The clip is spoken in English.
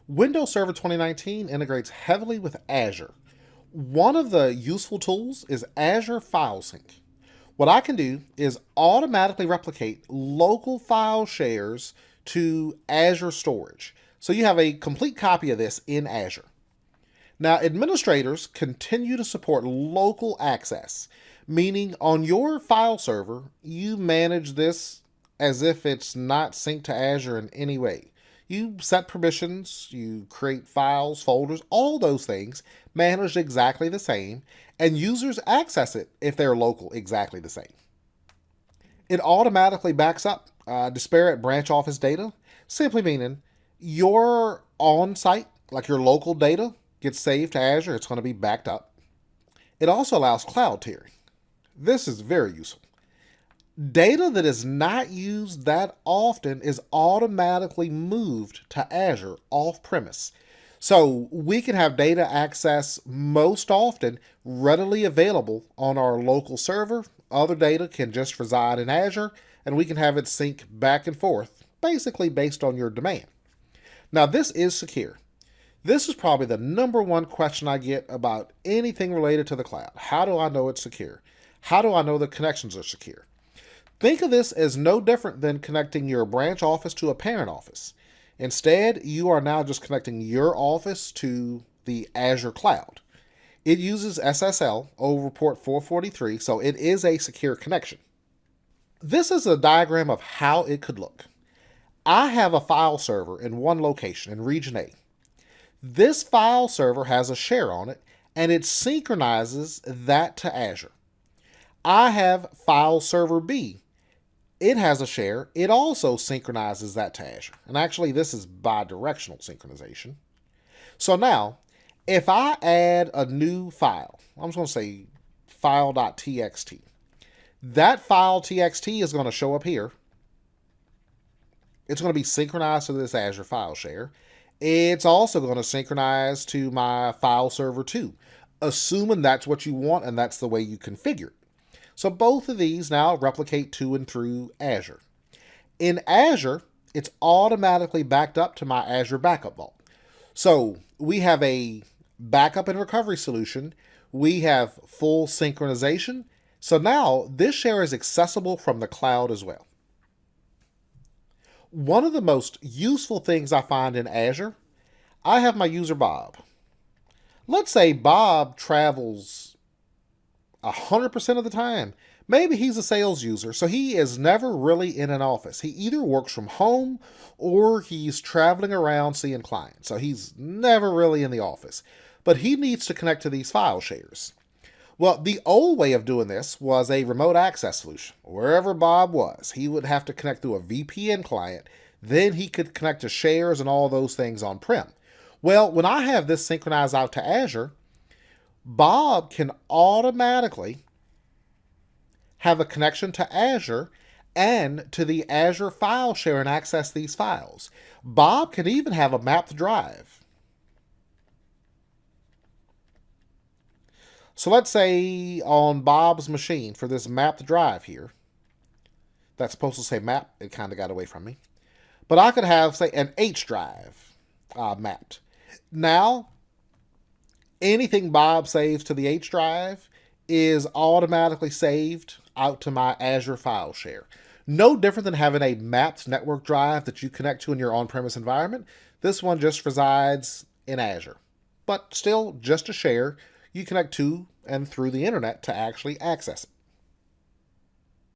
Windows Server 2019 integrates heavily with Azure. One of the useful tools is Azure File Sync. What I can do is automatically replicate local file shares to Azure storage. So you have a complete copy of this in Azure. Now, administrators continue to support local access, meaning on your file server, you manage this as if it's not synced to Azure in any way. You set permissions, you create files, folders, all those things managed exactly the same, and users access it if they're local exactly the same. It automatically backs up disparate branch office data, simply meaning your on-site, like your local data, gets saved to Azure, it's going to be backed up. It also allows cloud tiering. This is very useful. Data that is not used that often is automatically moved to Azure off-premise. So we can have data access most often readily available on our local server. Other data can just reside in Azure, and we can have it sync back and forth, basically based on your demand. Now, this is secure. This is probably the number one question I get about anything related to the cloud. How do I know it's secure? How do I know the connections are secure? Think of this as no different than connecting your branch office to a parent office. Instead, you are now just connecting your office to the Azure cloud. It uses SSL over port 443, so it is a secure connection. This is a diagram of how it could look. I have a file server in one location in region A. This file server has a share on it, and it synchronizes that to Azure. I have file server B. It has a share. It also synchronizes that to Azure. And actually, this is bi-directional synchronization. So now, if I add a new file, I'm just going to say file.txt. That file.txt is going to show up here. It's going to be synchronized to this Azure file share. It's also going to synchronize to my file server too, assuming that's what you want and that's the way you configure it. So both of these now replicate to and through Azure. In Azure, it's automatically backed up to my Azure Backup Vault. So we have a backup and recovery solution. We have full synchronization. So now this share is accessible from the cloud as well. One of the most useful things I find in Azure, I have my user Bob. Let's say Bob travels 100% of the time. Maybe he's a sales user, so he is never really in an office. He either works from home or he's traveling around seeing clients. So he's never really in the office. But he needs to connect to these file shares. Well, the old way of doing this was a remote access solution. Wherever Bob was, he would have to connect through a VPN client. Then he could connect to shares and all those things on-prem. Well, when I have this synchronized out to Azure, Bob can automatically have a connection to Azure and to the Azure file share and access these files. Bob can even have a mapped drive. So let's say on Bob's machine for this mapped drive here, that's supposed to say map, it kind of got away from me. But I could have, say, an H drive mapped. Now, anything Bob saves to the H drive is automatically saved out to my Azure file share. No different than having a mapped network drive that you connect to in your on-premise environment. This one just resides in Azure, but still just a share you connect to and through the internet to actually access it.